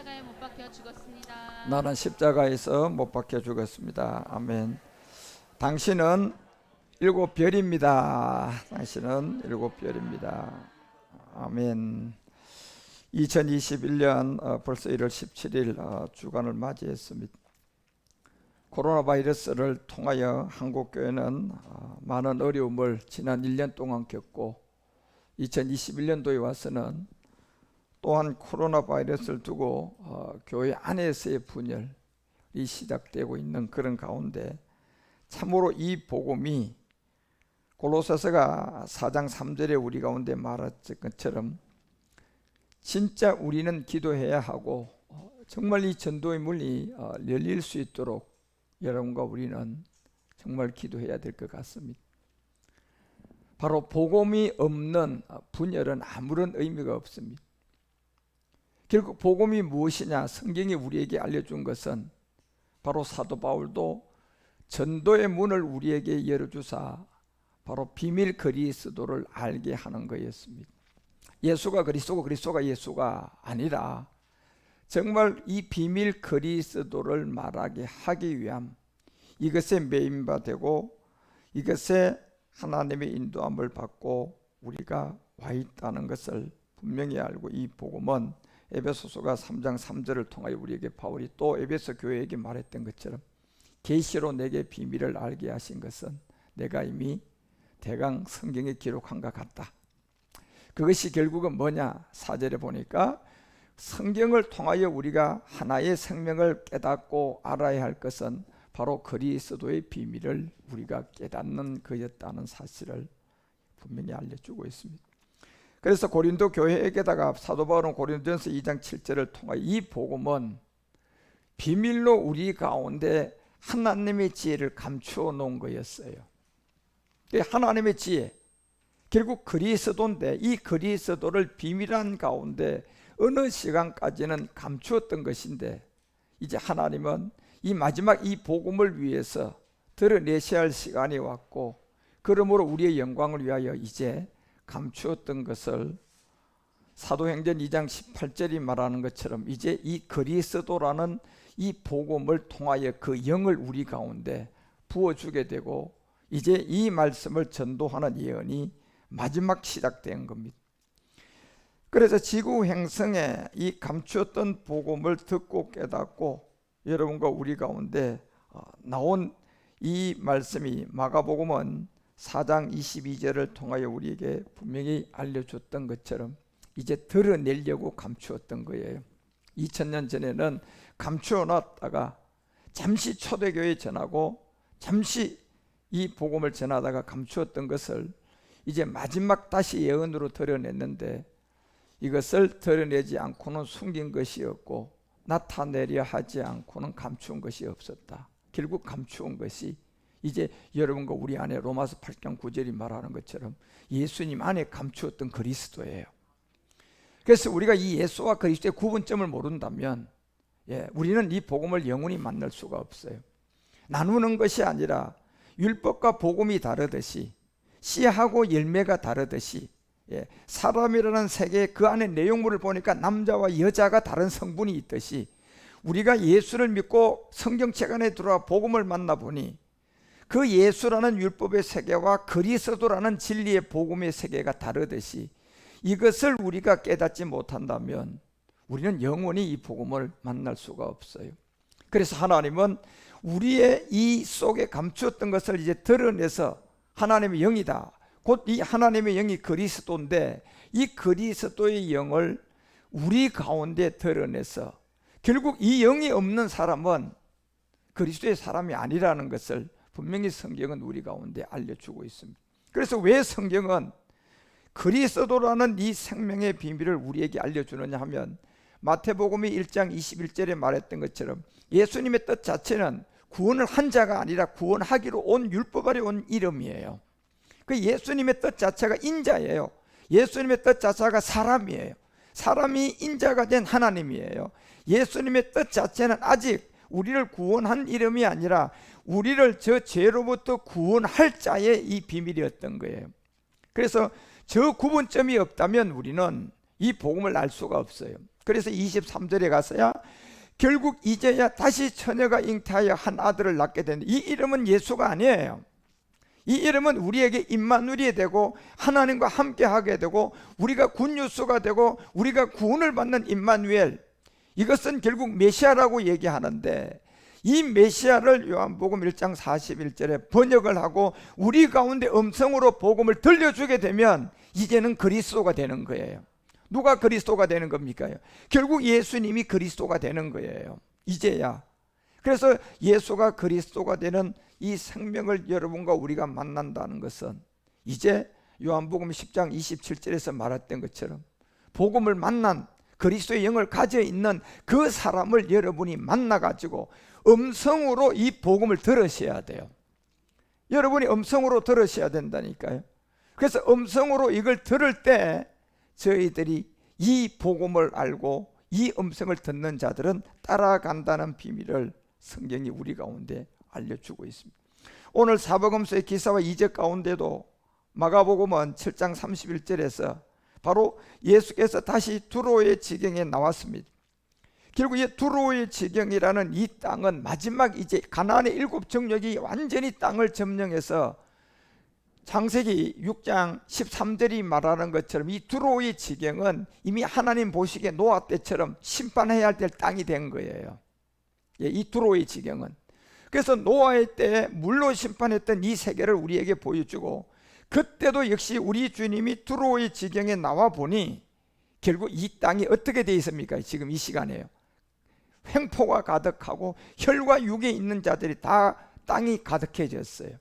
십자가에 못 박혀 죽었습니다. 나는 십자가에서 못 박혀 죽었습니다. 아멘. 당신은 일곱 별입니다. 당신은 일곱 별입니다. 아멘. 2021년 벌써 1월 17일 주간을 맞이했습니다. 코로나 바이러스를 통하여 한국교회는 많은 어려움을 지난 1년 동안 겪고 2021년도에 와서는 또한 코로나 바이러스를 두고 교회 안에서의 분열이 시작되고 있는 그런 가운데 참으로 이 복음이 골로새서가 4장 3절에 우리 가운데 말했던 것처럼 진짜 우리는 기도해야 하고 정말 이 전도의 문이 열릴 수 있도록 여러분과 우리는 정말 기도해야 될 것 같습니다. 바로 복음이 없는 분열은 아무런 의미가 없습니다. 결국 복음이 무엇이냐? 성경이 우리에게 알려준 것은 바로 사도 바울도 전도의 문을 우리에게 열어주사 바로 비밀 그리스도를 알게 하는 거였습니다. 예수가 그리스도고 그리스도가 예수가 아니라 정말 이 비밀 그리스도를 말하게 하기 위함, 이것에 메인바 되고 이것에 하나님의 인도함을 받고 우리가 와 있다는 것을 분명히 알고, 이 복음은 에베소서가 3장 3절을 통하여 우리에게 바울이 또 에베소 교회에게 말했던 것처럼 계시로 내게 비밀을 알게 하신 것은 내가 이미 대강 성경에 기록한 것 같다. 그것이 결국은 뭐냐? 4절에 보니까 성경을 통하여 우리가 하나의 생명을 깨닫고 알아야 할 것은 바로 그리스도의 비밀을 우리가 깨닫는 거였다는 사실을 분명히 알려주고 있습니다. 그래서 고린도 교회에게다가 사도 바울은 고린도전서 2장 7절을 통하여 이 복음은 비밀로 우리 가운데 하나님의 지혜를 감추어 놓은 거였어요. 하나님의 지혜, 결국 그리스도인데 이 그리스도를 비밀한 가운데 어느 시간까지는 감추었던 것인데 이제 하나님은 이 마지막 이 복음을 위해서 드러내셔야 할 시간이 왔고, 그러므로 우리의 영광을 위하여 이제 감추었던 것을 사도행전 2장 18절이 말하는 것처럼 이제 이 그리스도라는 이 복음을 통하여 그 영을 우리 가운데 부어주게 되고 이제 이 말씀을 전도하는 예언이 마지막 시작된 겁니다. 그래서 지구 행성에 이 감추었던 복음을 듣고 깨닫고 여러분과 우리 가운데 나온 이 말씀이 마가복음은 4장 22절을 통하여 우리에게 분명히 알려줬던 것처럼 이제 드러내려고 감추었던 거예요. 2000년 전에는 감추어 놨다가 잠시 초대교회에 전하고 잠시 이 복음을 전하다가 감추었던 것을 이제 마지막 다시 예언으로 드러냈는데, 이것을 드러내지 않고는 숨긴 것이었고 나타내려 하지 않고는 감추은 것이 없었다. 결국 감추은 것이 이제 여러분과 우리 안에 로마서 8장 9절이 말하는 것처럼 예수님 안에 감추었던 그리스도예요. 그래서 우리가 이 예수와 그리스도의 구분점을 모른다면 우리는 이 복음을 영원히 만날 수가 없어요. 나누는 것이 아니라 율법과 복음이 다르듯이 씨하고 열매가 다르듯이 사람이라는 세계 그 안에 내용물을 보니까 남자와 여자가 다른 성분이 있듯이 우리가 예수를 믿고 성경책 안에 들어와 복음을 만나보니 그 예수라는 율법의 세계와 그리스도라는 진리의 복음의 세계가 다르듯이 이것을 우리가 깨닫지 못한다면 우리는 영원히 이 복음을 만날 수가 없어요. 그래서 하나님은 우리의 이 속에 감추었던 것을 이제 드러내서 하나님의 영이다. 곧 이 하나님의 영이 그리스도인데 이 그리스도의 영을 우리 가운데 드러내서 결국 이 영이 없는 사람은 그리스도의 사람이 아니라는 것을 분명히 성경은 우리 가운데 알려주고 있습니다. 그래서 왜 성경은 그리스도라는 이 생명의 비밀을 우리에게 알려주느냐 하면 마태복음이 1장 21절에 말했던 것처럼 예수님의 뜻 자체는 구원을 한 자가 아니라 구원하기로 온 율법 아래 온 이름이에요. 그 예수님의 뜻 자체가 인자예요. 예수님의 뜻 자체가 사람이에요. 사람이 인자가 된 하나님이에요. 예수님의 뜻 자체는 아직 우리를 구원한 이름이 아니라 우리를 저 죄로부터 구원할 자의 이 비밀이었던 거예요. 그래서 저 구분점이 없다면 우리는 이 복음을 알 수가 없어요. 그래서 23절에 가서야 결국 이제야 다시 처녀가 잉태하여 한 아들을 낳게 되는데, 이 이름은 예수가 아니에요. 이 이름은 우리에게 임마누엘이 되고 하나님과 함께 하게 되고 우리가 굿뉴스가 되고 우리가 구원을 받는 임마누엘, 이것은 결국 메시아라고 얘기하는데, 이 메시아를 요한복음 1장 41절에 번역을 하고 우리 가운데 음성으로 복음을 들려주게 되면 이제는 그리스도가 되는 거예요. 누가 그리스도가 되는 겁니까? 결국 예수님이 그리스도가 되는 거예요, 이제야. 그래서 예수가 그리스도가 되는 이 생명을 여러분과 우리가 만난다는 것은 이제 요한복음 10장 27절에서 말했던 것처럼 복음을 만난 그리스도의 영을 가져 있는 그 사람을 여러분이 만나가지고 음성으로 이 복음을 들으셔야 돼요. 여러분이 음성으로 들으셔야 된다니까요. 그래서 음성으로 이걸 들을 때 저희들이 이 복음을 알고 이 음성을 듣는 자들은 따라간다는 비밀을 성경이 우리 가운데 알려주고 있습니다. 오늘 사복음서의 기사와 이적 가운데도 마가복음은 7장 31절에서 바로 예수께서 다시 두로의 지경에 나왔습니다. 결국 이 두로의 지경이라는 이 땅은 마지막 이제 가나안의 7 정력이 완전히 땅을 점령해서 창세기 6장 13절이 말하는 것처럼 이 두로의 지경은 이미 하나님 보시기에 노아 때처럼 심판해야 될 땅이 된 거예요. 이 두로의 지경은. 그래서 노아의 때에 물로 심판했던 이 세계를 우리에게 보여주고, 그때도 역시 우리 주님이 두로의 지경에 나와 보니 결국 이 땅이 어떻게 되어 있습니까? 지금 이 시간에요. 횡포가 가득하고 혈과 육에 있는 자들이 다 땅이 가득해졌어요.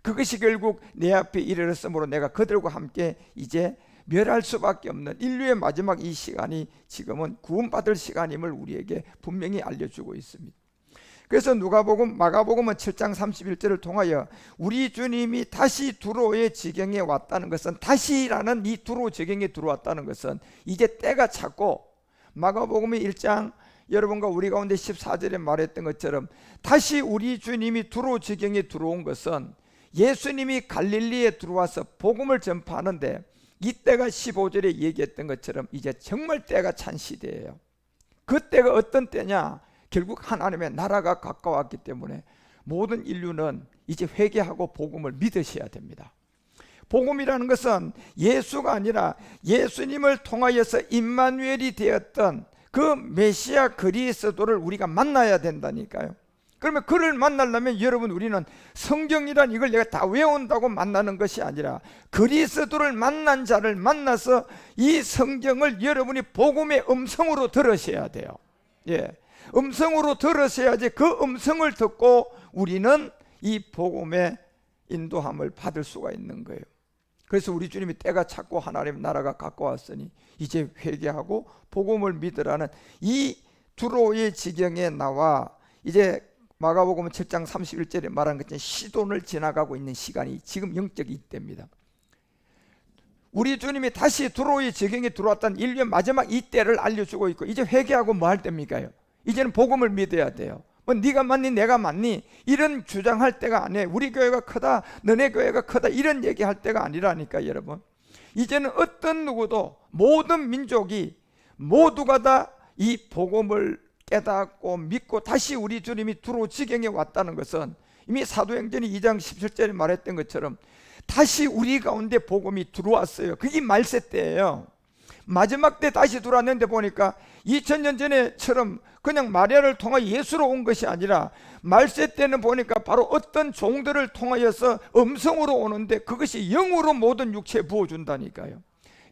그것이 결국 내 앞에 이르렀으므로 내가 그들과 함께 이제 멸할 수밖에 없는 인류의 마지막 이 시간이 지금은 구원받을 시간임을 우리에게 분명히 알려주고 있습니다. 그래서 누가복음, 마가복음은 7장 31절을 통하여 우리 주님이 다시 두로의 지경에 왔다는 것은, 다시라는 이 두로 지경에 들어왔다는 것은 이제 때가 찼고, 마가복음의 1장 여러분과 우리 가운데 14절에 말했던 것처럼 다시 우리 주님이 두로 지경에 들어온 것은 예수님이 갈릴리에 들어와서 복음을 전파하는데, 이때가 15절에 얘기했던 것처럼 이제 정말 때가 찬 시대예요. 그 때가 어떤 때냐? 결국 하나님의 나라가 가까웠기 때문에 모든 인류는 이제 회개하고 복음을 믿으셔야 됩니다. 복음이라는 것은 예수가 아니라 예수님을 통하여서 임마누엘이 되었던 그 메시아 그리스도를 우리가 만나야 된다니까요. 그러면 그를 만나려면 여러분, 우리는 성경이란 이걸 내가 다 외운다고 만나는 것이 아니라 그리스도를 만난 자를 만나서 이 성경을 여러분이 복음의 음성으로 들으셔야 돼요. 예, 음성으로 들으셔야지 그 음성을 듣고 우리는 이 복음의 인도함을 받을 수가 있는 거예요. 그래서 우리 주님이 때가 찼고 하나님 나라가 가까웠으니 이제 회개하고 복음을 믿으라는 이 두로의 지경에 나와 이제 마가복음 7장 31절에 말한 것처럼 시돈을 지나가고 있는 시간이 지금 영적 이때입니다. 우리 주님이 다시 두로의 지경에 들어왔다는 인류의 마지막 이 때를 알려주고 있고, 이제 회개하고 뭐 할 때입니까요? 이제는 복음을 믿어야 돼요. 뭐 네가 맞니 내가 맞니 이런 주장할 때가 아니에요. 우리 교회가 크다, 너네 교회가 크다 이런 얘기할 때가 아니라니까. 여러분, 이제는 어떤 누구도, 모든 민족이 모두가 다 이 복음을 깨닫고 믿고 다시 우리 주님이 두로 지경에 왔다는 것은 이미 사도행전 2장 17절에 말했던 것처럼 다시 우리 가운데 복음이 들어왔어요. 그게 말세 때예요. 마지막 때 다시 들어왔는데 보니까 2000년 전에처럼 그냥 마리아를 통하여 예수로 온 것이 아니라 말세 때는 보니까 바로 어떤 종들을 통하여서 음성으로 오는데, 그것이 영으로 모든 육체에 부어준다니까요.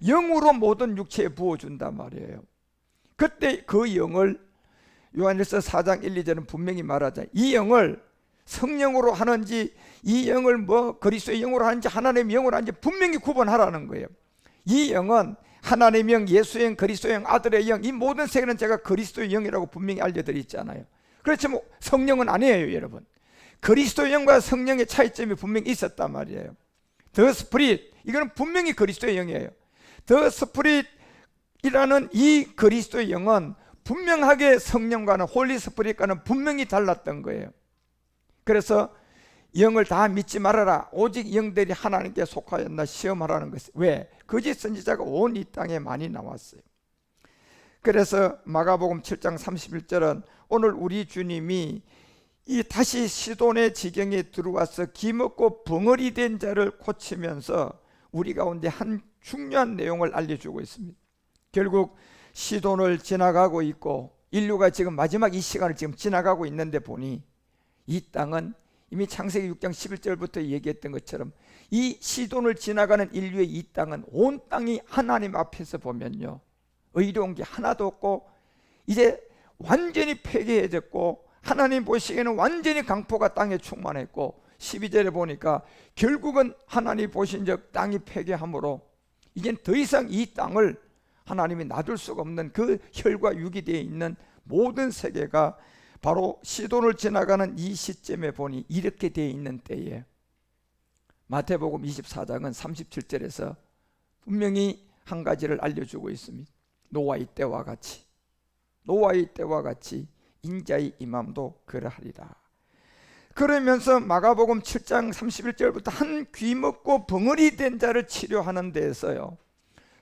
영으로 모든 육체에 부어준단 말이에요. 그때 그 영을 요한일서 4장 1, 2절은 분명히 말하자. 이 영을 성령으로 하는지 이 영을 뭐 그리스도의 영으로 하는지 하나님의 영으로 하는지 분명히 구분하라는 거예요. 이 영은 하나님의 영, 예수의 영, 그리스도의 영, 아들의 영, 이 모든 세계는 제가 그리스도의 영이라고 분명히 알려드렸잖아요. 그렇지만 성령은 아니에요. 여러분, 그리스도의 영과 성령의 차이점이 분명히 있었단 말이에요. The Spirit, 이거는 분명히 그리스도의 영이에요. The Spirit이라는 이 그리스도의 영은 분명하게 성령과는, 홀리 스피릿과는 분명히 달랐던 거예요. 그래서 영을 다 믿지 말아라, 오직 영들이 하나님께 속하였나 시험하라는 것이. 왜? 거짓 선지자가 온 이 땅에 많이 나왔어요. 그래서 마가복음 7장 31절은 오늘 우리 주님이 이 다시 시돈의 지경에 들어와서 기먹고 벙어리 된 자를 고치면서 우리 가운데 한 중요한 내용을 알려주고 있습니다. 결국 시돈을 지나가고 있고 인류가 지금 마지막 이 시간을 지금 지나가고 있는데 보니 이 땅은 이미 창세기 6장 11절부터 얘기했던 것처럼 이 시돈을 지나가는 인류의 이 땅은 온 땅이 하나님 앞에서 보면요, 의로운 게 하나도 없고 이제 완전히 폐괴해졌고 하나님 보시기에는 완전히 강포가 땅에 충만했고 12절에 보니까 결국은 하나님 보신 적 땅이 폐괴함으로 이젠 더 이상 이 땅을 하나님이 놔둘 수가 없는 그 혈과 육이 되어 있는 모든 세계가 바로 시돈을 지나가는 이 시점에 보니 이렇게 되어 있는 때에 마태복음 24장은 37절에서 분명히 한 가지를 알려주고 있습니다. 노아의 때와 같이 인자의 임함도 그러하리라. 그러면서 마가복음 7장 31절부터 한 귀먹고 벙어리 된 자를 치료하는 데에서요,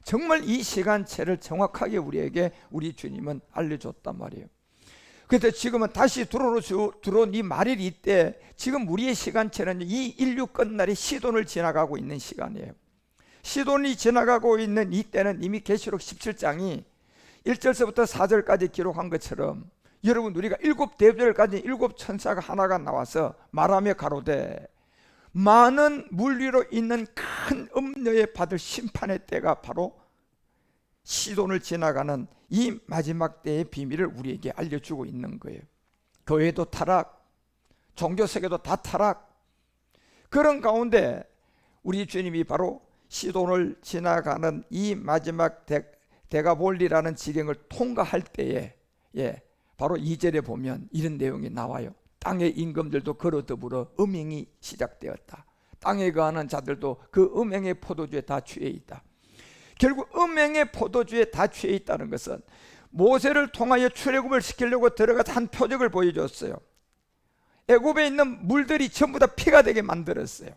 정말 이 시간체를 정확하게 우리에게 우리 주님은 알려줬단 말이에요. 그래서 지금은 다시 들어온 이 말일 이때 지금 우리의 시간체는 이 인류 끝날이 시돈을 지나가고 있는 시간이에요. 시돈이 지나가고 있는 이때는 이미 계시록 17장이 1절서부터 4절까지 기록한 것처럼 여러분 우리가 7대절까지 7천사가 하나가 나와서 말하며 가로되 많은 물 위로 있는 큰 음녀에 받을 심판의 때가 바로 시돈을 지나가는 이 마지막 때의 비밀을 우리에게 알려주고 있는 거예요. 교회도 타락, 종교세계도 다 타락. 그런 가운데 우리 주님이 바로 시돈을 지나가는 이 마지막 데가볼리라는 지경을 통과할 때에 바로 2절에 보면 이런 내용이 나와요. 땅의 임금들도 그로 더불어 음행이 시작되었다. 땅에 거하는 자들도 그 음행의 포도주에 다 취해 있다. 결국 음행의 포도주에 다 취해 있다는 것은 모세를 통하여 출애굽을 시키려고 들어가서 한 표적을 보여줬어요. 애굽에 있는 물들이 전부 다 피가 되게 만들었어요.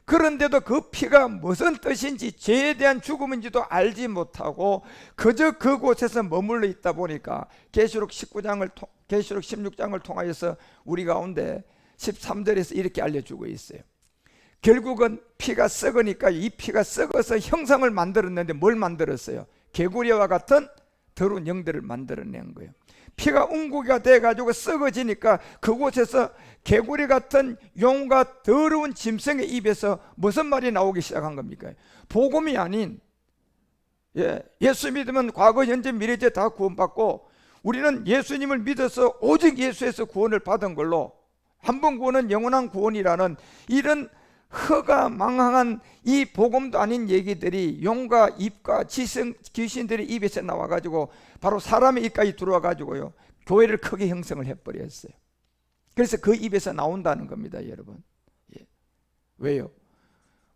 그런데도 그 피가 무슨 뜻인지, 죄에 대한 죽음인지도 알지 못하고 그저 그곳에서 머물러 있다 보니까 계시록 16장을 통하여서 우리 가운데 13절에서 이렇게 알려주고 있어요. 결국은 피가 썩으니까 이 피가 썩어서 형상을 만들었는데 뭘 만들었어요? 개구리와 같은 더러운 영들을 만들어낸 거예요. 피가 웅구가 돼가지고 썩어지니까 그곳에서 개구리 같은 용과 더러운 짐승의 입에서 무슨 말이 나오기 시작한 겁니까? 복음이 아닌, 예수 믿으면 과거, 현재, 미래제 다 구원받고 우리는 예수님을 믿어서 오직 예수에서 구원을 받은 걸로 한 번 구원은 영원한 구원이라는 이런 허가 망항한 이 복음도 아닌 얘기들이 용과 입과 귀신들의 입에서 나와가지고 바로 사람의 입까지 들어와가지고요 교회를 크게 형성을 해버렸어요. 그래서 그 입에서 나온다는 겁니다, 여러분. 왜요?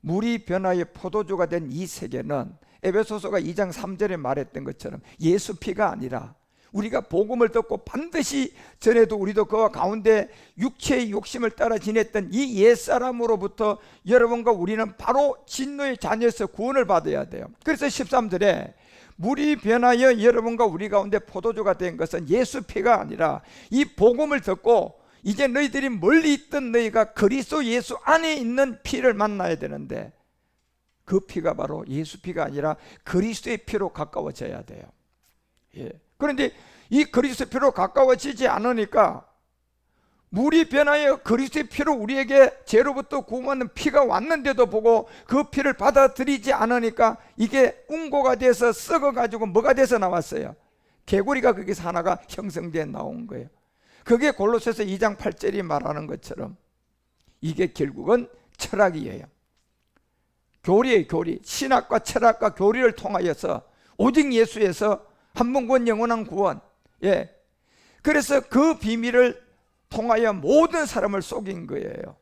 물이 변하여 포도주가 된 이 세계는 에베소서가 2장 3절에 말했던 것처럼 예수 피가 아니라 우리가 복음을 듣고 반드시 전에도 우리도 그 가운데 육체의 욕심을 따라 지냈던 이 옛사람으로부터 여러분과 우리는 바로 진노의 자녀에서 구원을 받아야 돼요. 그래서 13절에 물이 변하여 여러분과 우리 가운데 포도주가 된 것은 예수 피가 아니라 이 복음을 듣고 이제 너희들이 멀리 있던 너희가 그리스도 예수 안에 있는 피를 만나야 되는데 그 피가 바로 예수 피가 아니라 그리스도의 피로 가까워져야 돼요. 그런데 이 그리스도의 피로 가까워지지 않으니까 물이 변하여 그리스도의 피로 우리에게 죄로부터 구원받는 피가 왔는데도 보고 그 피를 받아들이지 않으니까 이게 웅고가 돼서 썩어가지고 뭐가 돼서 나왔어요? 개구리가 거기서 하나가 형성돼 나온 거예요. 그게 골로새서 2장 8절이 말하는 것처럼 이게 결국은 철학이에요. 교리예요, 교리. 신학과 철학과 교리를 통하여서 오직 예수에서 한 번 구원, 영원한 구원. 그래서 그 비밀을 통하여 모든 사람을 속인 거예요.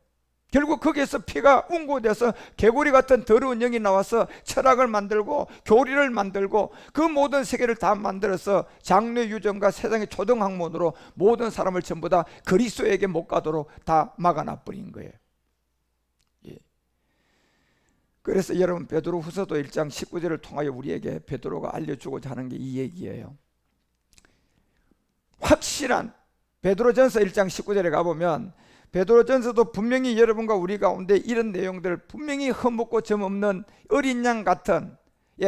결국 거기에서 피가 웅고돼서 개구리 같은 더러운 영이 나와서 철학을 만들고 교리를 만들고 그 모든 세계를 다 만들어서 장래 유전과 세상의 초등학문으로 모든 사람을 전부 다 그리스도에게 못 가도록 다 막아놔 버린 거예요. 그래서 여러분 베드로 후서도 1장 19절을 통하여 우리에게 베드로가 알려주고자 하는 게 이 얘기예요. 확실한 베드로전서 1장 19절에 가보면 베드로전서도 분명히 여러분과 우리 가운데 이런 내용들을 분명히 흠없고 점없는 어린 양 같은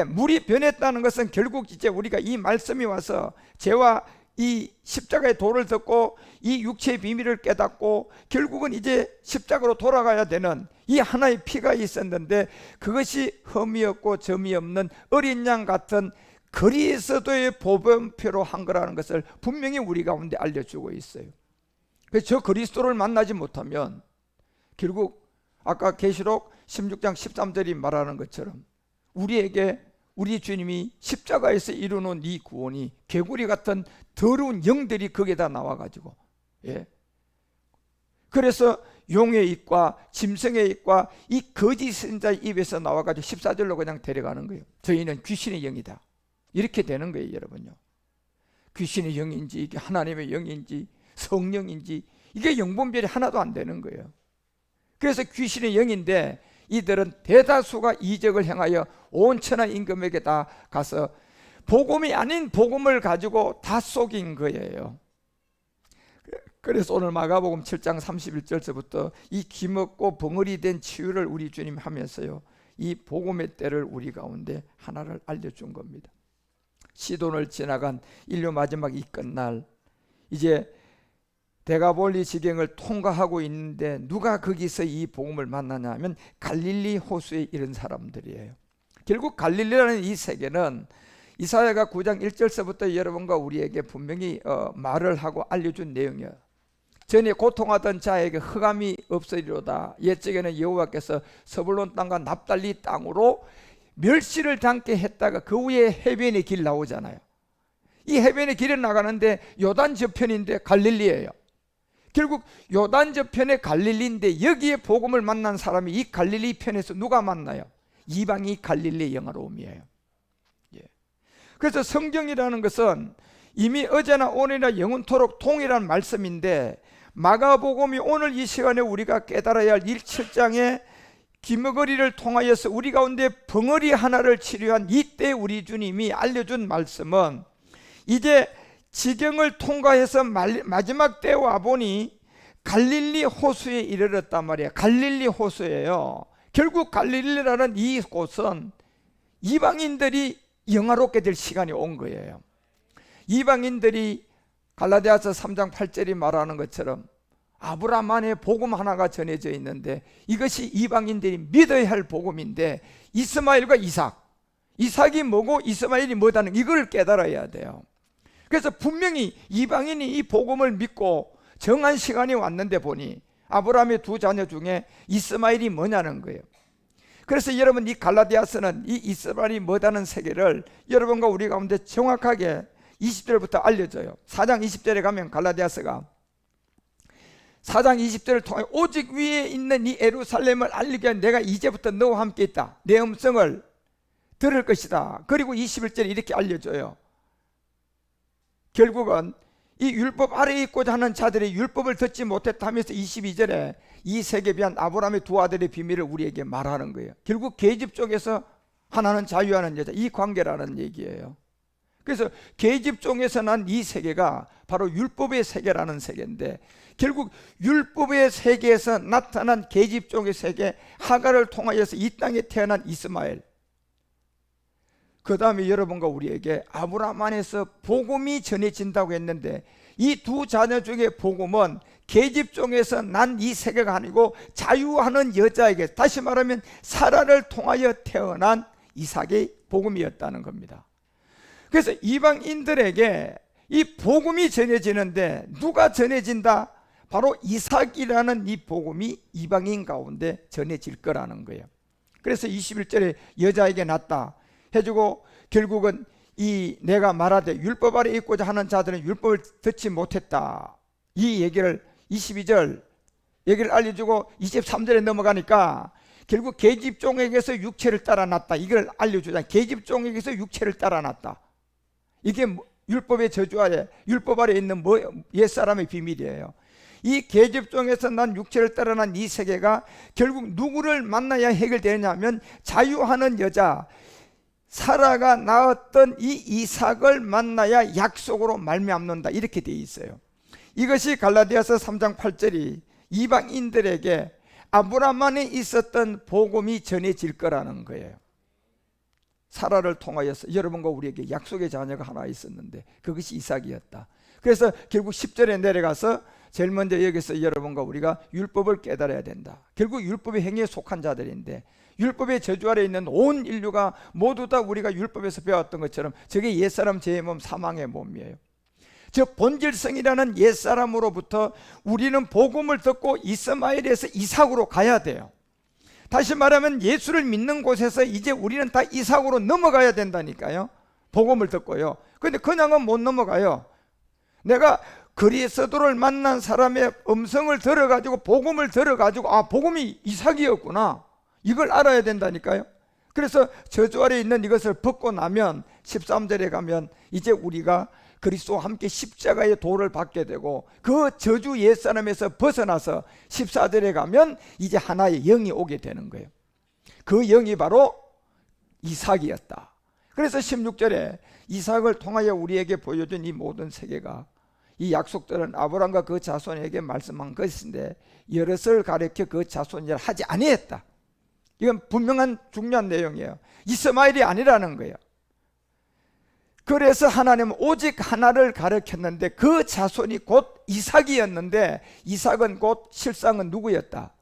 물이 변했다는 것은 결국 이제 우리가 이 말씀이 와서 죄와 이 십자가의 도를 듣고 이 육체의 비밀을 깨닫고 결국은 이제 십자가로 돌아가야 되는 이 하나의 피가 있었는데 그것이 흠이 없고 점이 없는 어린 양 같은 그리스도의 보변표로 한 거라는 것을 분명히 우리 가운데 알려주고 있어요. 그래서 저 그리스도를 만나지 못하면 결국 아까 계시록 16장 13절이 말하는 것처럼 우리에게 우리 주님이 십자가에서 이루는 이 구원이 개구리 같은 더러운 영들이 거기에다 나와가지고 그래서 용의 입과 짐승의 입과 이 거짓 선자의 입에서 나와가지고 14절로 그냥 데려가는 거예요. 저희는 귀신의 영이다 이렇게 되는 거예요. 여러분요, 귀신의 영인지 이게 하나님의 영인지 성령인지 이게 영분별이 하나도 안 되는 거예요. 그래서 귀신의 영인데 이들은 대다수가 이적을 행하여 온 천하 임금에게 다 가서 복음이 아닌 복음을 가지고 다 속인 거예요. 그래서 오늘 마가복음 7장 31절서부터 이 기먹고 벙어리 된 치유를 우리 주님 하면서요, 이 복음의 때를 우리 가운데 하나를 알려준 겁니다. 시돈을 지나간 인류 마지막 이 끝날 이제 데가볼리 지경을 통과하고 있는데 누가 거기서 이 복음을 만나냐 하면 갈릴리 호수에 이른 사람들이에요. 결국 갈릴리라는 이 세계는 이사야가 9장 1절서부터 여러분과 우리에게 분명히 말을 하고 알려준 내용이에요. 전에 고통하던 자에게 흑암이 없으리로다. 옛적에는 여호와께서 서불론 땅과 납달리 땅으로 멸시를 당케 했다가 그 위에 해변의 길 나오잖아요. 이 해변의 길에 나가는데 요단 저편인데 갈릴리예요. 결국 요단 저편의 갈릴리인데 여기에 복음을 만난 사람이 이 갈릴리 편에서 누가 만나요? 이방이 갈릴리의 영화로움이에요. 그래서 성경이라는 것은 이미 어제나 오늘이나 영원토록 동일한 말씀인데 마가복음이 오늘 이 시간에 우리가 깨달아야 할 7장의 기머거리를 통하여서 우리 가운데 벙어리 하나를 치료한 이때 우리 주님이 알려준 말씀은 이제 지경을 통과해서 마지막 때 와보니 갈릴리 호수에 이르렀단 말이에요. 갈릴리 호수예요. 결국 갈릴리라는 이 곳은 이방인들이 영화롭게 될 시간이 온 거예요. 이방인들이 갈라디아서 3장 8절이 말하는 것처럼 아브라함 안에 복음 하나가 전해져 있는데 이것이 이방인들이 믿어야 할 복음인데 이스마엘과 이삭이 뭐고 이스마엘이 뭐다는 이걸 깨달아야 돼요. 그래서 분명히 이방인이 이 복음을 믿고 정한 시간이 왔는데 보니 아브라함의 두 자녀 중에 이스마엘이 뭐냐는 거예요. 그래서 여러분 이 갈라디아서는 이 이스마엘이 뭐다는 세계를 여러분과 우리 가운데 정확하게 20절부터 알려줘요. 4장 20절에 가면 갈라디아서가 4장 20절을 통해 오직 위에 있는 이 예루살렘을 알리기 위해 내가 이제부터 너와 함께 있다. 내 음성을 들을 것이다. 그리고 21절에 이렇게 알려줘요. 결국은 이 율법 아래에 있고자 하는 자들이 율법을 듣지 못했다 하면서 22절에 이 세계에 비한 아브라함의 두 아들의 비밀을 우리에게 말하는 거예요. 결국 계집 쪽에서 하나는 자유하는 여자, 이 관계라는 얘기예요. 그래서 계집종에서 난 이 세계가 바로 율법의 세계라는 세계인데 결국 율법의 세계에서 나타난 계집종의 세계 하갈을 통하여서 이 땅에 태어난 이스마엘, 그 다음에 여러분과 우리에게 아브라함 안에서 복음이 전해진다고 했는데 이 두 자녀 중에 복음은 계집종에서 난 이 세계가 아니고 자유하는 여자에게, 다시 말하면 사라를 통하여 태어난 이삭의 복음이었다는 겁니다. 그래서 이방인들에게 이 복음이 전해지는데 누가 전해진다? 바로 이삭이라는 이 복음이 이방인 가운데 전해질 거라는 거예요. 그래서 21절에 여자에게 낳다 해주고 결국은 이 내가 말하되 율법 아래 있고자 하는 자들은 율법을 듣지 못했다, 이 얘기를 22절 얘기를 알려주고 23절에 넘어가니까 결국 계집종에게서 육체를 따라 났다, 이걸 알려주자. 계집종에게서 육체를 따라 났다, 이게 율법의 저주하에 율법 아래 있는 옛사람의 비밀이에요. 이 계집종에서 난 육체를 따라 난 이 세계가 결국 누구를 만나야 해결되느냐 하면 자유하는 여자, 사라가 낳았던 이 이삭을 만나야 약속으로 말미암는다, 이렇게 되어 있어요. 이것이 갈라디아서 3장 8절이 이방인들에게 아브라함 안에 있었던 복음이 전해질 거라는 거예요. 사라를 통하여서 여러분과 우리에게 약속의 자녀가 하나 있었는데 그것이 이삭이었다. 그래서 결국 10절에 내려가서 제일 먼저 여기서 여러분과 우리가 율법을 깨달아야 된다. 결국 율법의 행위에 속한 자들인데 율법의 저주 아래 있는 온 인류가 모두 다 우리가 율법에서 배웠던 것처럼 저게 옛사람 죄의 몸, 사망의 몸이에요. 저 본질성이라는 옛사람으로부터 우리는 복음을 듣고 이스마엘에서 이삭으로 가야 돼요. 다시 말하면 예수를 믿는 곳에서 이제 우리는 다 이삭으로 넘어가야 된다니까요. 복음을 듣고요. 근데 그냥은 못 넘어가요. 내가 그리스도를 만난 사람의 음성을 들어가지고 복음을 들어가지고 아, 복음이 이삭이었구나, 이걸 알아야 된다니까요. 그래서 저주 아래 있는 이것을 벗고 나면 13절에 가면 이제 우리가 그리스도와 함께 십자가의 도를 받게 되고 그 저주 옛사람에서 벗어나서 14절에 가면 이제 하나의 영이 오게 되는 거예요. 그 영이 바로 이삭이었다. 그래서 16절에 이삭을 통하여 우리에게 보여준 이 모든 세계가, 이 약속들은 아브라함과 그 자손에게 말씀한 것인데 여럿을 가리켜 그 자손이라 하지 아니했다. 이건 분명한 중요한 내용이에요. 이스마엘이 아니라는 거예요. 그래서 하나님은 오직 하나를 가르쳤는데 그 자손이 곧 이삭이었는데 이삭은 곧 실상은 누구였다?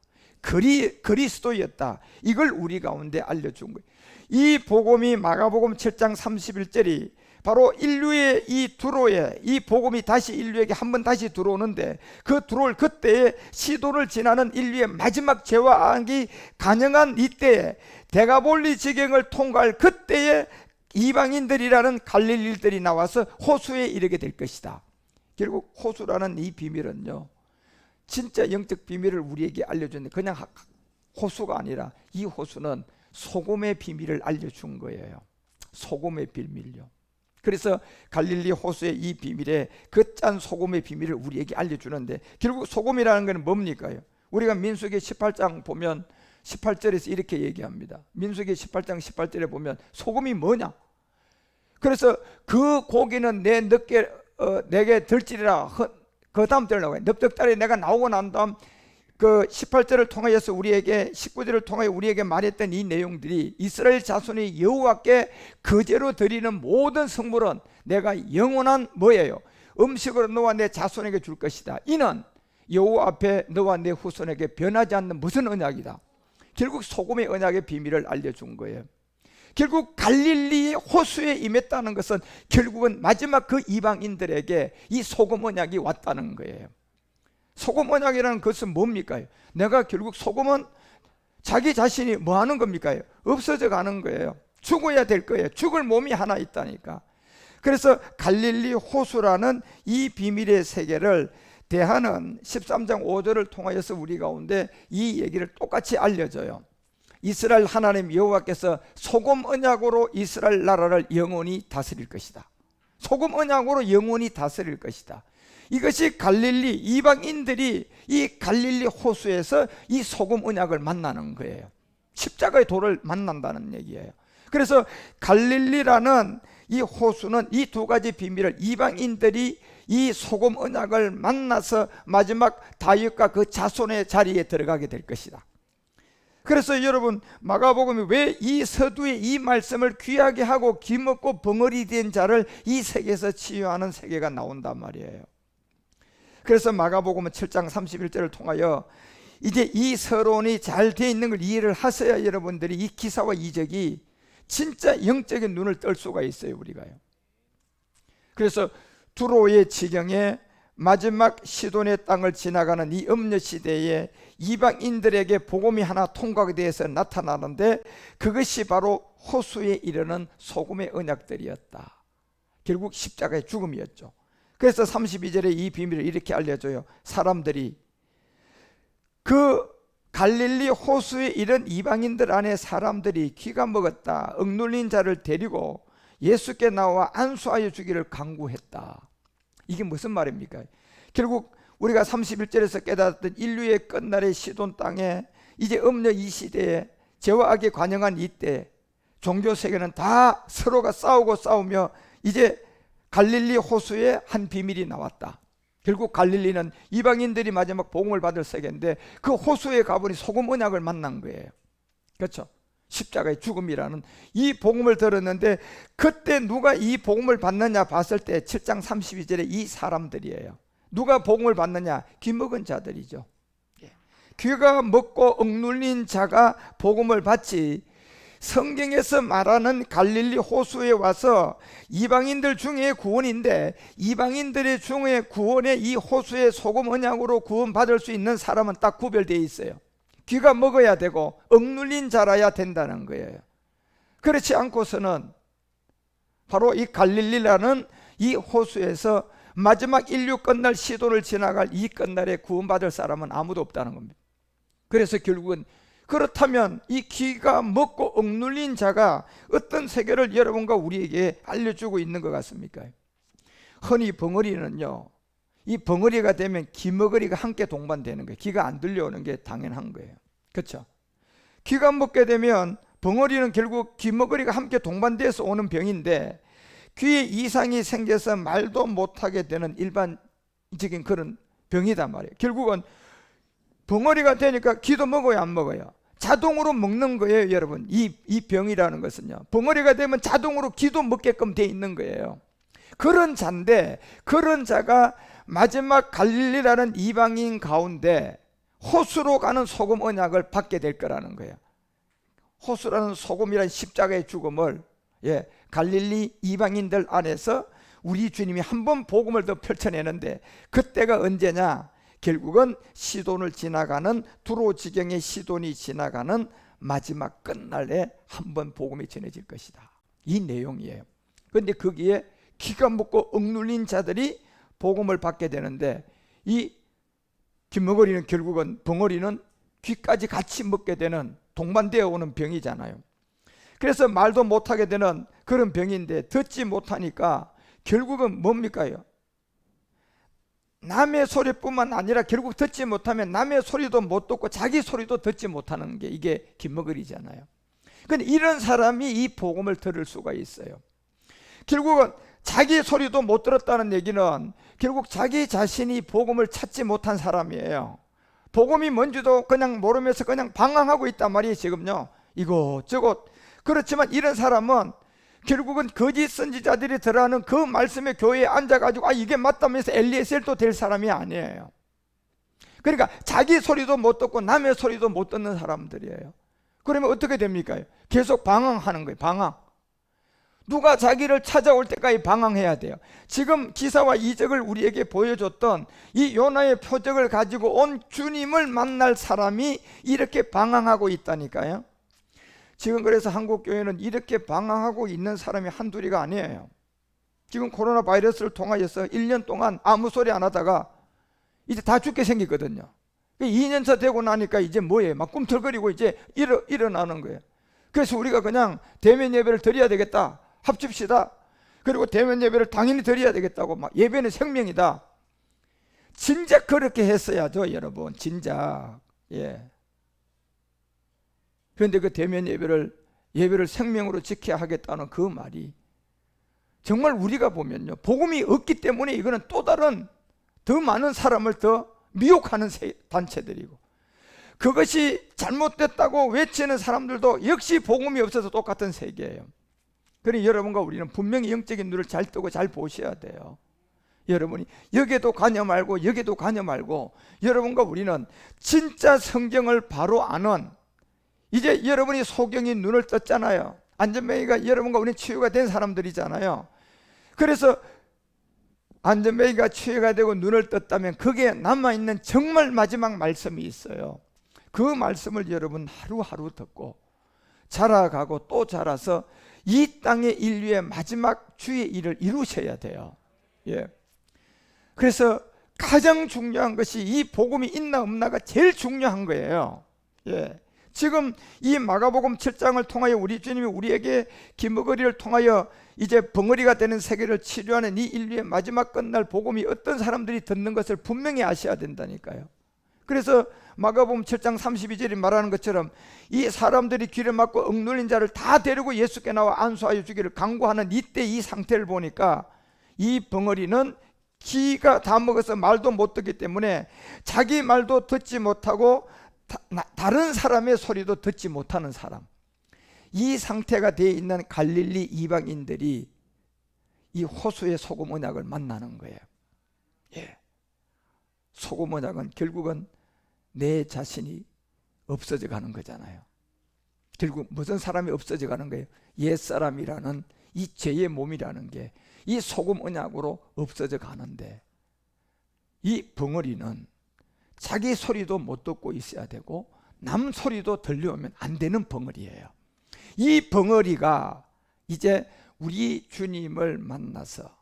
그리스도였다. 이걸 우리 가운데 알려준 거예요. 이 복음이 마가복음 7장 31절이 바로 인류의 이 두로에 이 복음이 다시 인류에게 한번 다시 들어오는데 그 들어올 그때에 시도를 지나는 인류의 마지막 죄와 악이 가능한 이때에 대가볼리 지경을 통과할 그때에 이방인들이라는 갈릴리들이 나와서 호수에 이르게 될 것이다. 결국 호수라는 이 비밀은요, 진짜 영적 비밀을 우리에게 알려주는데 그냥 호수가 아니라 이 호수는 소금의 비밀을 알려준 거예요. 소금의 비밀요. 그래서 갈릴리 호수의 이 비밀에 그 짠 소금의 비밀을 우리에게 알려주는데 결국 소금이라는 것은 뭡니까요? 우리가 민수기 18장 보면 18절에서 이렇게 얘기합니다. 민수기 18장 18절에 보면 소금이 뭐냐? 그래서 그 고기는 내게 들지리라. 그 다음 절에 나와요. 넙적다리 내가 나오고 난 다음 그 18절을 통하여서 우리에게 19절을 통하여 우리에게 말했던 이 내용들이 이스라엘 자손이 여호와께 거제로 드리는 모든 성물은 내가 영원한 뭐예요? 음식으로 너와 내 자손에게 줄 것이다. 이는 여호와 앞에 너와 내 후손에게 변하지 않는 무슨 언약이다. 결국 소금의 언약의 비밀을 알려준 거예요. 결국 갈릴리 호수에 임했다는 것은 결국은 마지막 그 이방인들에게 이 소금 언약이 왔다는 거예요. 소금 언약이라는 것은 뭡니까? 내가 결국 소금은 자기 자신이 뭐 하는 겁니까? 없어져 가는 거예요. 죽어야 될 거예요. 죽을 몸이 하나 있다니까. 그래서 갈릴리 호수라는 이 비밀의 세계를 대하는 13장 5절을 통하여서 우리 가운데 이 얘기를 똑같이 알려줘요. 이스라엘 하나님 여호와께서 소금 언약으로 이스라엘 나라를 영원히 다스릴 것이다. 소금 언약으로 영원히 다스릴 것이다. 이것이 갈릴리 이방인들이 이 갈릴리 호수에서 이 소금 언약을 만나는 거예요. 십자가의 도를 만난다는 얘기예요. 그래서 갈릴리라는 이 호수는 이 두 가지 비밀을 이방인들이 이 소금 언약을 만나서 마지막 다윗과 그 자손의 자리에 들어가게 될 것이다. 그래서 여러분 마가복음이 왜 이 서두에 이 말씀을 귀하게 하고 기먹고 벙어리 된 자를 이 세계에서 치유하는 세계가 나온단 말이에요. 그래서 마가복음은 7장 31절을 통하여 이제 이 서론이 잘 되어 있는 걸 이해를 하셔야 여러분들이 이 기사와 이적이 진짜 영적인 눈을 뜰 수가 있어요. 우리가요. 그래서 두로의 지경에 마지막 시돈의 땅을 지나가는 이 음녀 시대에 이방인들에게 복음이 하나 통과가 되어서 나타나는데 그것이 바로 호수에 이르는 소금의 언약들이었다. 결국 십자가의 죽음이었죠. 그래서 32절에 이 비밀을 이렇게 알려줘요. 사람들이 그 갈릴리 호수에 이른 이방인들 안에 사람들이 귀가 먹었다 억눌린 자를 데리고 예수께 나와 안수하여 주기를 간구했다. 이게 무슨 말입니까? 결국 우리가 31절에서 깨달았던 인류의 끝날의 시돈 땅에 이제 음녀 이 시대에 죄와 악에 관영한 이때 종교 세계는 다 서로가 싸우며 이제 갈릴리 호수에 한 비밀이 나왔다. 결국 갈릴리는 이방인들이 마지막 복음을 받을 세계인데 그 호수에 가보니 소금 언약을 만난 거예요. 그렇죠? 십자가의 죽음이라는 이 복음을 들었는데 그때 누가 이 복음을 받느냐 봤을 때 7장 32절에 이 사람들이에요. 누가 복음을 받느냐? 귀먹은 자들이죠. 귀가 먹고 억눌린 자가 복음을 받지, 성경에서 말하는 갈릴리 호수에 와서 이방인들 중에 구원인데 이방인들의 중에 구원에 이 호수의 소금 언약으로 구원받을 수 있는 사람은 딱 구별되어 있어요. 귀가 먹어야 되고 억눌린 자라야 된다는 거예요. 그렇지 않고서는 바로 이 갈릴리라는 이 호수에서 마지막 인류 끝날 시도를 지나갈 이 끝날에 구원받을 사람은 아무도 없다는 겁니다. 그래서 결국은 그렇다면 이 귀가 먹고 억눌린 자가 어떤 세계를 여러분과 우리에게 알려주고 있는 것 같습니까? 흔히 벙어리는요, 이 벙어리가 되면 귀머거리가 함께 동반되는 거예요. 귀가 안 들려오는 게 당연한 거예요. 그렇죠? 귀가 먹게 되면 벙어리는 결국 귀머거리가 함께 동반돼서 오는 병인데 귀에 이상이 생겨서 말도 못하게 되는 일반적인 그런 병이단 말이에요. 결국은 벙어리가 되니까 귀도 먹어요, 안 먹어요? 자동으로 먹는 거예요, 여러분. 이 병이라는 것은요, 벙어리가 되면 자동으로 귀도 먹게끔 돼 있는 거예요. 그런 자인데 그런 자가 마지막 갈릴리라는 이방인 가운데 호수로 가는 소금 언약을 받게 될 거라는 거예요. 호수라는 소금이라는 십자가의 죽음을 갈릴리 이방인들 안에서 우리 주님이 한 번 복음을 더 펼쳐내는데 그때가 언제냐? 결국은 시돈을 지나가는 두로 지경의 시돈이 지나가는 마지막 끝날에 한 번 복음이 전해질 것이다. 이 내용이에요. 그런데 거기에 귀가 먹고 억눌린 자들이 복음을 받게 되는데 이 귀머거리는 결국은 벙어리는 귀까지 같이 먹게 되는 동반되어 오는 병이잖아요. 그래서 말도 못하게 되는 그런 병인데 듣지 못하니까 결국은 뭡니까? 남의 소리뿐만 아니라 결국 듣지 못하면 남의 소리도 못 듣고 자기 소리도 듣지 못하는 게 이게 귀머거리잖아요. 근데 이런 사람이 이 복음을 들을 수가 있어요. 결국은 자기 소리도 못 들었다는 얘기는 결국 자기 자신이 복음을 찾지 못한 사람이에요. 복음이 뭔지도 그냥 모르면서 그냥 방황하고 있단 말이에요, 지금요. 이것저것. 그렇지만 이런 사람은 결국은 거짓 선지자들이 들어가는 그 말씀의 교회에 앉아가지고 이게 맞다면서 엘리에셀도 될 사람이 아니에요. 그러니까 자기 소리도 못 듣고 남의 소리도 못 듣는 사람들이에요. 그러면 어떻게 됩니까? 계속 방황하는 거예요. 방황. 누가 자기를 찾아올 때까지 방황해야 돼요. 지금 기사와 이적을 우리에게 보여줬던 이 요나의 표적을 가지고 온 주님을 만날 사람이 이렇게 방황하고 있다니까요. 지금 그래서 한국교회는 이렇게 방황하고 있는 사람이 한둘이가 아니에요. 지금 코로나 바이러스를 통하여서 1년 동안 아무 소리 안 하다가 이제 다 죽게 생기거든요. 2년차 되고 나니까 이제 뭐예요? 막 꿈틀거리고 이제 일어나는 거예요. 그래서 우리가 그냥 대면 예배를 드려야 되겠다, 합칩시다. 그리고 대면 예배를 당연히 드려야 되겠다고, 막 예배는 생명이다. 진작 그렇게 했어야죠, 여러분. 진작. 그런데 그 대면 예배를 생명으로 지켜야 하겠다는 그 말이 정말 우리가 보면요, 복음이 없기 때문에 이거는 또 다른 더 많은 사람을 더 미혹하는 단체들이고, 그것이 잘못됐다고 외치는 사람들도 역시 복음이 없어서 똑같은 세계예요. 그러니 여러분과 우리는 분명히 영적인 눈을 잘 뜨고 잘 보셔야 돼요. 여러분이 여기에도 관여 말고 여기에도 관여 말고, 여러분과 우리는 진짜 성경을 바로 아는, 이제 여러분이 소경이 눈을 떴잖아요. 안전뱅이가 여러분과 우리는 치유가 된 사람들이잖아요. 그래서 안전뱅이가 치유가 되고 눈을 떴다면 거기에 남아있는 정말 마지막 말씀이 있어요. 그 말씀을 여러분 하루하루 듣고 자라가고 또 자라서 이 땅의 인류의 마지막 주의 일을 이루셔야 돼요. 그래서 가장 중요한 것이 이 복음이 있나 없나가 제일 중요한 거예요. 지금 이 마가복음 7장을 통하여 우리 주님이 우리에게 귀머거리를 통하여 이제 벙어리가 되는 세계를 치료하는 이 인류의 마지막 끝날 복음이 어떤 사람들이 듣는 것을 분명히 아셔야 된다니까요. 그래서 마가복음 7장 32절이 말하는 것처럼 이 사람들이 귀를 막고 억눌린 자를 다 데리고 예수께 나와 안수하여 주기를 간구하는 이때 이 상태를 보니까 이 벙어리는 기가 다 먹어서 말도 못 듣기 때문에 자기 말도 듣지 못하고 다른 사람의 소리도 듣지 못하는 사람, 이 상태가 되어 있는 갈릴리 이방인들이 이 호수의 소금 언약을 만나는 거예요. 예. 소금 언약은 결국은 내 자신이 없어져 가는 거잖아요. 결국 무슨 사람이 없어져 가는 거예요? 옛사람이라는 이 죄의 몸이라는 게 이 소금 언약으로 없어져 가는데, 이 벙어리는 자기 소리도 못 듣고 있어야 되고 남 소리도 들려오면 안 되는 벙어리예요. 이 벙어리가 이제 우리 주님을 만나서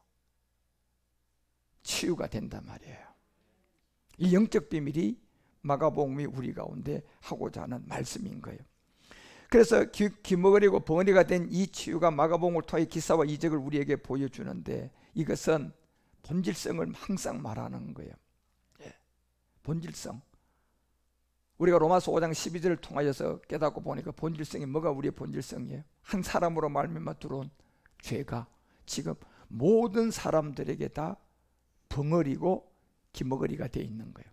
치유가 된단 말이에요. 이 영적 비밀이 마가복음이 우리 가운데 하고자 하는 말씀인 거예요. 그래서 기머거리고 벙어리가 된 이 치유가 마가복음을 통해 기사와 이적을 우리에게 보여주는데, 이것은 본질성을 항상 말하는 거예요. 예. 본질성. 우리가 로마서 5장 12절을 통하여서 깨닫고 보니까 본질성이 뭐가 우리의 본질성이에요? 한 사람으로 말미암아 들어온 죄가 지금 모든 사람들에게 다 벙어리고 기머거리가 되어 있는 거예요.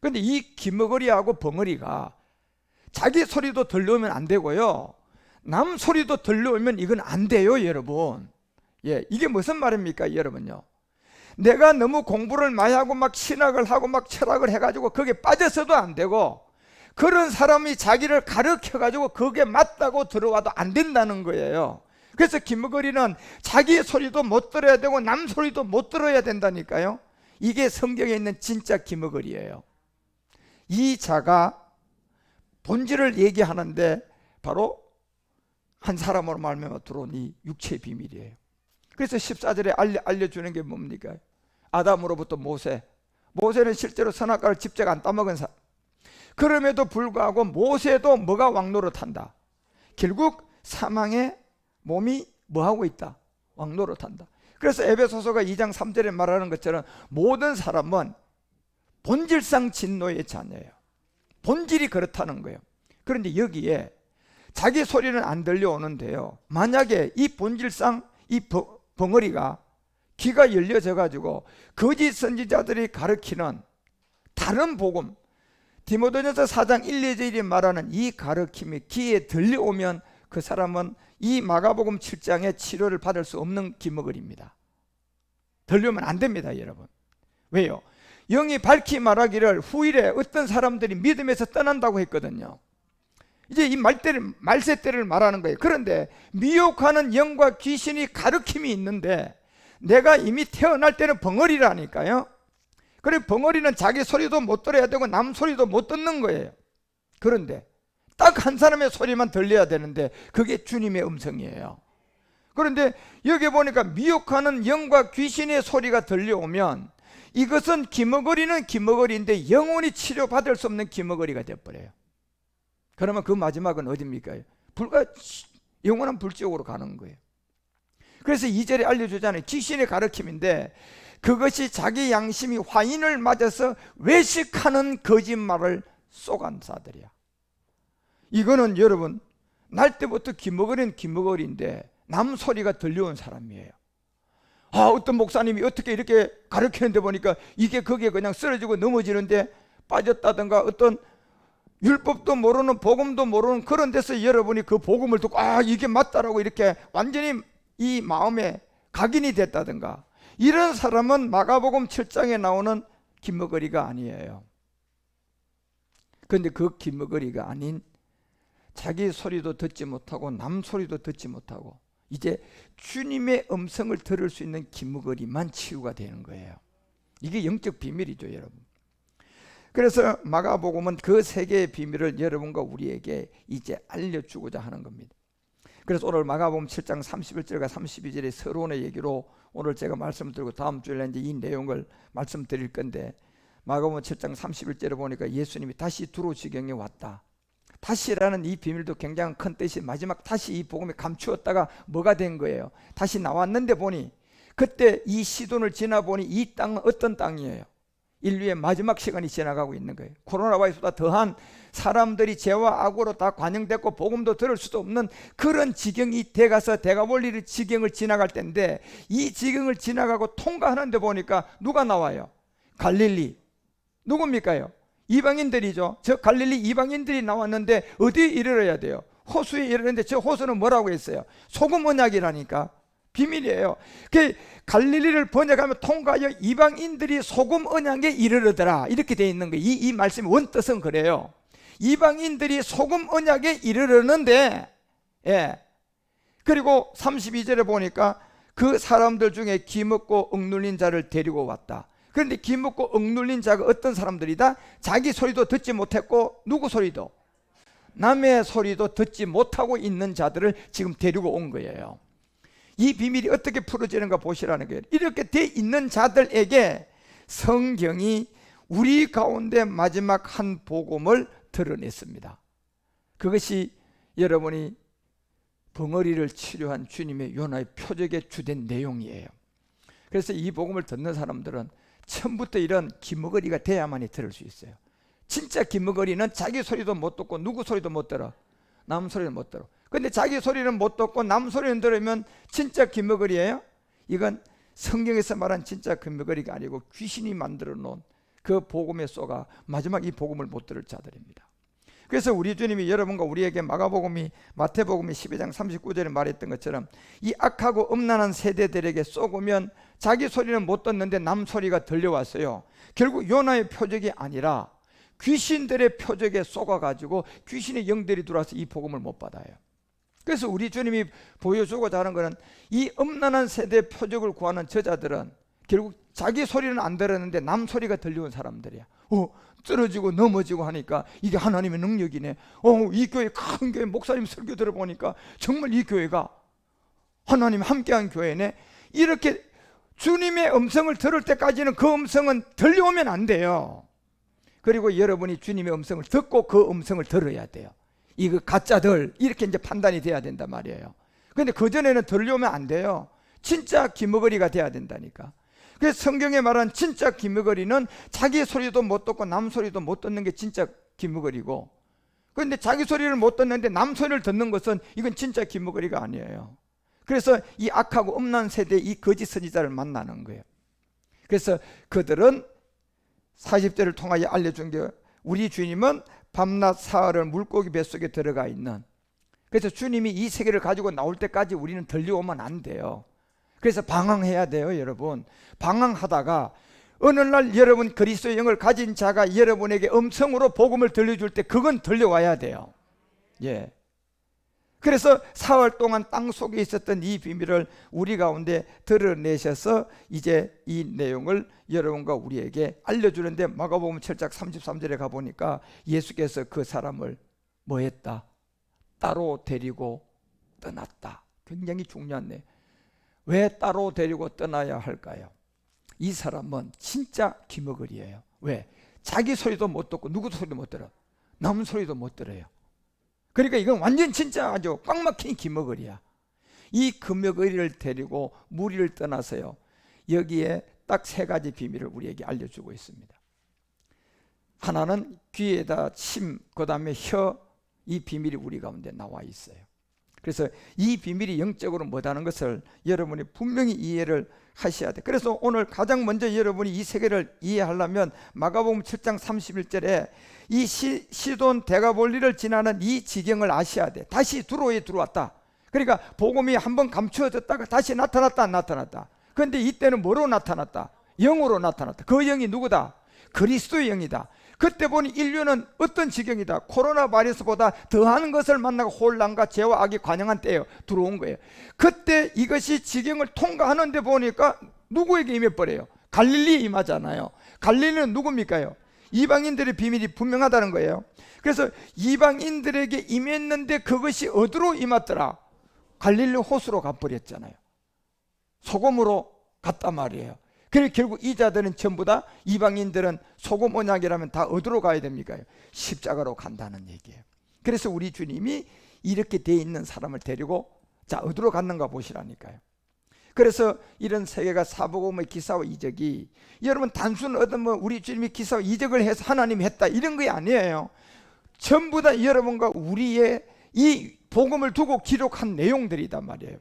그런데 이 기머거리하고 벙어리가 자기 소리도 들려오면 안 되고요, 남 소리도 들려오면 이건 안 돼요, 여러분. 예, 이게 무슨 말입니까, 여러분요? 내가 너무 공부를 많이 하고 막 신학을 하고 막 철학을 해가지고 거기에 빠져서도 안 되고, 그런 사람이 자기를 가르쳐가지고 그게 맞다고 들어와도 안 된다는 거예요. 그래서 기머거리는 자기 소리도 못 들어야 되고 남 소리도 못 들어야 된다니까요. 이게 성경에 있는 진짜 기머거리예요. 이 자가 본질을 얘기하는데 바로 한 사람으로 말미암아 들어온 이 육체의 비밀이에요. 그래서 14절에 알려주는 게 뭡니까? 아담으로부터 모세는 실제로 선악과를 직접 안 따먹은 사람. 그럼에도 불구하고 모세도 뭐가 왕노릇한다? 결국 사망의 몸이 뭐하고 있다? 왕노릇한다. 그래서 에베소서가 2장 3절에 말하는 것처럼 모든 사람은 본질상 진노의 자녀예요. 본질이 그렇다는 거예요. 그런데 여기에 자기 소리는 안 들려오는데요, 만약에 이 본질상 이 벙어리가 귀가 열려져 가지고 거짓 선지자들이 가르치는 다른 복음, 디모데전서 4장 1, 2절이 말하는 이 가르침이 귀에 들려오면 그 사람은 이 마가복음 7장의 치료를 받을 수 없는 기머거리입니다. 들려오면 안 됩니다, 여러분. 왜요? 영이 밝히 말하기를 후일에 어떤 사람들이 믿음에서 떠난다고 했거든요. 이제 이 말세때를 말하는 거예요. 그런데 미혹하는 영과 귀신이 가르침이 있는데 내가 이미 태어날 때는 벙어리라니까요. 그리고 벙어리는 자기 소리도 못 들어야 되고 남 소리도 못 듣는 거예요. 그런데 딱 한 사람의 소리만 들려야 되는데 그게 주님의 음성이에요. 그런데 여기 보니까 미혹하는 영과 귀신의 소리가 들려오면 이것은 기머거리는 기머거리인데 영원히 치료받을 수 없는 기머거리가 되어버려요. 그러면 그 마지막은 어디입니까? 영원한 불지옥으로 가는 거예요. 그래서 2절에 알려주잖아요. 귀신의 가르침인데 그것이 자기 양심이 화인을 맞아서 외식하는 거짓말을 쏘간 자들이야. 이거는 여러분 날 때부터 기머거리는 기머거리인데 남 소리가 들려온 사람이에요. 어떤 목사님이 어떻게 이렇게 가르치는데 보니까 이게 거기에 그냥 쓰러지고 넘어지는데 빠졌다든가, 어떤 율법도 모르는 복음도 모르는 그런 데서 여러분이 그 복음을 듣고 이게 맞다라고 이렇게 완전히 이 마음에 각인이 됐다든가, 이런 사람은 마가복음 7장에 나오는 기머거리가 아니에요. 그런데 그 기머거리가 아닌 자기 소리도 듣지 못하고 남 소리도 듣지 못하고 이제 주님의 음성을 들을 수 있는 기머거리만 치유가 되는 거예요. 이게 영적 비밀이죠, 여러분. 그래서 마가복음은 그 세 개의 비밀을 여러분과 우리에게 이제 알려주고자 하는 겁니다. 그래서 오늘 마가복음 7장 31절과 32절의 서론의 얘기로 오늘 제가 말씀을 드리고 다음 주에 이제 이 내용을 말씀드릴 건데, 마가복음 7장 31절에 보니까 예수님이 다시 두로 지경에 왔다. 다시라는 이 비밀도 굉장히 큰 뜻이, 마지막 다시 이 복음이 감추었다가 뭐가 된 거예요? 다시 나왔는데 보니 그때 이 시돈을 지나 보니 이 땅은 어떤 땅이에요? 인류의 마지막 시간이 지나가고 있는 거예요. 코로나 바이러스보다 더한 사람들이 죄와 악으로 다 관영됐고 복음도 들을 수도 없는 그런 지경이 돼가서 대가볼리의 지경을 지나갈 때인데, 이 지경을 지나가고 통과하는데 보니까 누가 나와요? 갈릴리. 누굽니까요? 이방인들이죠. 저 갈릴리 이방인들이 나왔는데 어디에 이르러야 돼요? 호수에 이르는데 저 호수는 뭐라고 했어요? 소금 언약이라니까. 비밀이에요. 그 갈릴리를 번역하면 통과하여 이방인들이 소금 언약에 이르르더라, 이렇게 되어 있는 거예요. 이 말씀의 원뜻은 그래요. 이방인들이 소금 언약에 이르르는데, 그리고 32절에 보니까 그 사람들 중에 기먹고 억눌린 자를 데리고 왔다. 그런데 기먹고 억눌린 자가 어떤 사람들이다? 자기 소리도 듣지 못했고 누구 소리도, 남의 소리도 듣지 못하고 있는 자들을 지금 데리고 온 거예요. 이 비밀이 어떻게 풀어지는가 보시라는 거예요. 이렇게 돼 있는 자들에게 성경이 우리 가운데 마지막 한 복음을 드러냈습니다. 그것이 여러분이 벙어리를 치료한 주님의 요나의 표적의 주된 내용이에요. 그래서 이 복음을 듣는 사람들은 처음부터 이런 기머거리가 돼야만이 들을 수 있어요. 진짜 기머거리는 자기 소리도 못 듣고 누구 소리도 못 들어, 남 소리도 못 들어. 근데 자기 소리는 못 듣고 남 소리는 들으면 진짜 기머거리예요? 이건 성경에서 말한 진짜 기머거리가 아니고 귀신이 만들어 놓은 그 복음에 쏘가 마지막 이 복음을 못 들을 자들입니다. 그래서 우리 주님이 여러분과 우리에게 마태복음이 12장 39절에 말했던 것처럼 이 악하고 음란한 세대들에게 쏘으면 자기 소리는 못 듣는데 남 소리가 들려왔어요. 결국 요나의 표적이 아니라 귀신들의 표적에 쏘가가지고 귀신의 영들이 들어와서 이 복음을 못 받아요. 그래서 우리 주님이 보여주고자 하는 것은 이 음란한 세대의 표적을 구하는 저자들은 결국 자기 소리는 안 들었는데 남 소리가 들려온 사람들이야. 쓰러지고 넘어지고 하니까 이게 하나님의 능력이네. 이 교회, 큰 교회 목사님 설교 들어보니까 정말 이 교회가 하나님 함께한 교회네. 이렇게 주님의 음성을 들을 때까지는 그 음성은 들려오면 안 돼요. 그리고 여러분이 주님의 음성을 듣고 그 음성을 들어야 돼요. 이거 가짜들, 이렇게 이제 판단이 돼야 된단 말이에요. 그런데 그전에는 들려오면 안 돼요. 진짜 기머거리가 돼야 된다니까. 그래서 성경에 말한 진짜 기머거리는 자기 소리도 못 듣고 남 소리도 못 듣는 게 진짜 기머거리고, 그런데 자기 소리를 못 듣는데 남 소리를 듣는 것은 이건 진짜 기머거리가 아니에요. 그래서 이 악하고 음란 세대의 이 거짓 선지자를 만나는 거예요. 그래서 그들은 40절을 통하여 알려준 게, 우리 주님은 밤낮 사흘을 물고기 뱃속에 들어가 있는, 그래서 주님이 이 세계를 가지고 나올 때까지 우리는 들려오면 안 돼요. 그래서 방황해야 돼요. 여러분, 방황하다가 어느 날 여러분 그리스도의 영을 가진 자가 여러분에게 음성으로 복음을 들려줄 때 그건 들려와야 돼요. 그래서 사흘 동안 땅 속에 있었던 이 비밀을 우리 가운데 드러내셔서 이제 이 내용을 여러분과 우리에게 알려주는데, 마가복음 7장 33절에 가보니까 예수께서 그 사람을 뭐 했다? 따로 데리고 떠났다. 굉장히 중요한 내용. 왜 따로 데리고 떠나야 할까요? 이 사람은 진짜 기머거리예요. 왜? 자기 소리도 못 듣고 누구 소리도 못 들어, 남 소리도 못 들어요. 그러니까 이건 완전 진짜 아주 꽉 막힌 기머거리야. 이 기머거리를 데리고 무리를 떠나서요, 여기에 딱 세 가지 비밀을 우리에게 알려주고 있습니다. 하나는 귀에다 침, 그 다음에 혀, 이 비밀이 우리 가운데 나와 있어요. 그래서 이 비밀이 영적으로 뭐다는 것을 여러분이 분명히 이해를 하셔야 돼요. 그래서 오늘 가장 먼저 여러분이 이 세계를 이해하려면 마가복음 7장 31절에 이 시돈 데가볼리를 지나는 이 지경을 아셔야 돼. 다시 두로에 들어왔다. 그러니까 복음이 한번 감추어졌다가 다시 나타났다, 안 나타났다. 그런데 이때는 뭐로 나타났다? 영으로 나타났다. 그 영이 누구다? 그리스도의 영이다. 그때 보니 인류는 어떤 지경이다? 코로나 바이러스보다 더한 것을 만나고 혼란과 죄와 악이 관영한 때에 들어온 거예요. 그때 이것이 지경을 통과하는데 보니까 누구에게 임해버려요? 갈릴리에 임하잖아요. 갈릴리는 누굽니까요? 이방인들의 비밀이 분명하다는 거예요. 그래서 이방인들에게 임했는데 그것이 어디로 임했더라? 갈릴리 호수로 가버렸잖아요. 소금으로 갔단 말이에요. 그래서 결국 이 자들은 전부 다, 이방인들은 소금 언약이라면 다 어디로 가야 됩니까? 십자가로 간다는 얘기예요. 그래서 우리 주님이 이렇게 돼 있는 사람을 데리고 자 어디로 갔는가 보시라니까요. 그래서 이런 세계가 사복음의 기사와 이적이 여러분 단순 어떤 우리 주님이 기사와 이적을 해서 하나님이 했다 이런 게 아니에요. 전부 다 여러분과 우리의 이 복음을 두고 기록한 내용들이단 말이에요.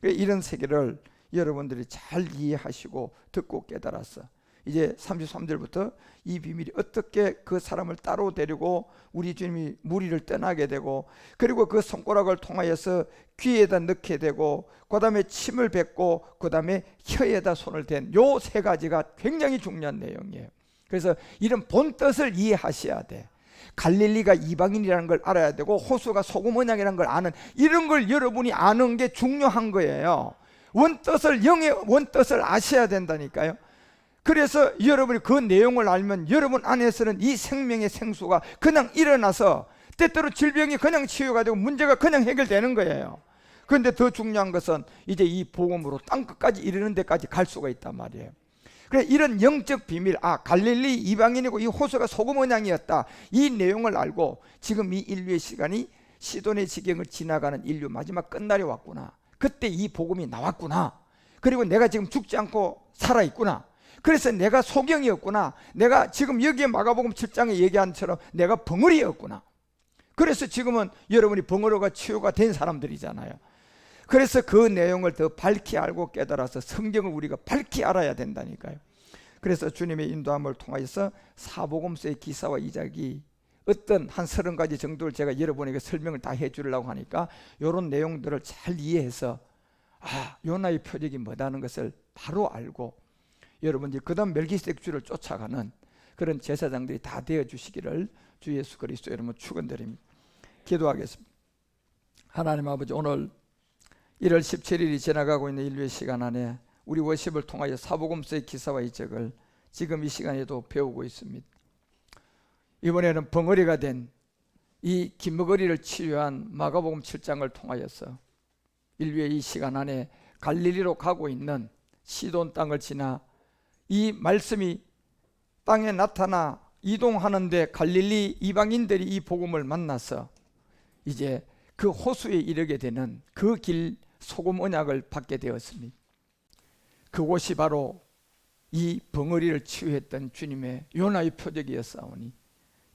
이런 세계를 여러분들이 잘 이해하시고 듣고 깨달았어. 이제 33절부터 이 비밀이 어떻게 그 사람을 따로 데리고 우리 주님이 무리를 떠나게 되고, 그리고 그 손가락을 통하여서 귀에다 넣게 되고, 그 다음에 침을 뱉고, 그 다음에 혀에다 손을 댄 요 세 가지가 굉장히 중요한 내용이에요. 그래서 이런 본 뜻을 이해하셔야 돼. 갈릴리가 이방인이라는 걸 알아야 되고, 호수가 소금 언약이라는 걸 아는, 이런 걸 여러분이 아는 게 중요한 거예요. 원뜻을, 영의 원뜻을 아셔야 된다니까요. 그래서 여러분이 그 내용을 알면 여러분 안에서는 이 생명의 생수가 그냥 일어나서 때때로 질병이 그냥 치유가 되고 문제가 그냥 해결되는 거예요. 그런데 더 중요한 것은 이제 이 복음으로 땅끝까지 이르는 데까지 갈 수가 있단 말이에요. 그래, 이런 영적 비밀, 갈릴리 이방인이고 이 호수가 소금 언약이었다, 이 내용을 알고 지금 이 인류의 시간이 시돈의 지경을 지나가는 인류 마지막 끝날이 왔구나, 그때 이 복음이 나왔구나, 그리고 내가 지금 죽지 않고 살아있구나, 그래서 내가 소경이었구나, 내가 지금 여기에 마가복음 7장에 얘기한 처럼 내가 벙어리였구나, 그래서 지금은 여러분이 벙어리가 치유가 된 사람들이잖아요. 그래서 그 내용을 더 밝히 알고 깨달아서 성경을 우리가 밝히 알아야 된다니까요. 그래서 주님의 인도함을 통해서 사복음서의 기사와 이적이 어떤 한 30가지 정도를 제가 여러분에게 설명을 다 해주려고 하니까 이런 내용들을 잘 이해해서 요나의 표적이 뭐다는 것을 바로 알고 여러분들이 그 다음 멜기세덱 주를 쫓아가는 그런 제사장들이 다 되어주시기를 주 예수 그리스도 여러분 축원드립니다. 기도하겠습니다. 하나님 아버지, 오늘 1월 17일이 지나가고 있는 인류의 시간 안에 우리 워십을 통하여 사복음서의 기사와 이적을 지금 이 시간에도 배우고 있습니다. 이번에는 벙어리가 된 이 김머거리를 치유한 마가복음 7장을 통하여서 인류의 이 시간 안에 갈릴리로 가고 있는 시돈 땅을 지나 이 말씀이 땅에 나타나 이동하는데 갈릴리 이방인들이 이 복음을 만나서 이제 그 호수에 이르게 되는 그 길 소금 언약을 받게 되었습니다. 그곳이 바로 이 벙어리를 치유했던 주님의 요나의 표적이었사오니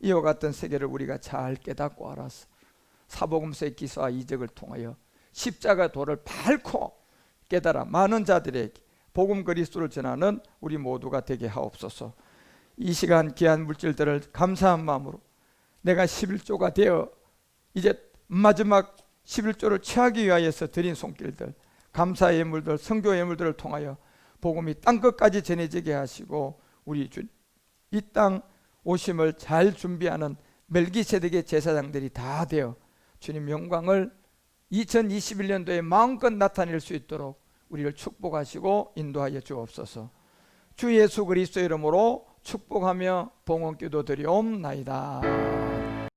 이와 같은 세계를 우리가 잘 깨닫고 알아서 사복음서의 기사와 이적을 통하여 십자가 도를 밟고 깨달아 많은 자들에게 복음 그리스도를 전하는 우리 모두가 되게 하옵소서. 이 시간 귀한 물질들을 감사한 마음으로 내가 11조가 되어 이제 마지막 11조를 취하기 위하여서 드린 손길들, 감사의 예물들, 성교 예물들을 통하여 복음이 땅끝까지 전해지게 하시고 우리 주 이 땅 오심을 잘 준비하는 멜기세덱의 제사장들이 다 되어 주님 영광을 2021년도에 마음껏 나타낼 수 있도록 우리를 축복하시고 인도하여 주옵소서. 주 예수 그리스도 이름으로 축복하며 봉헌 기도 드리옵나이다.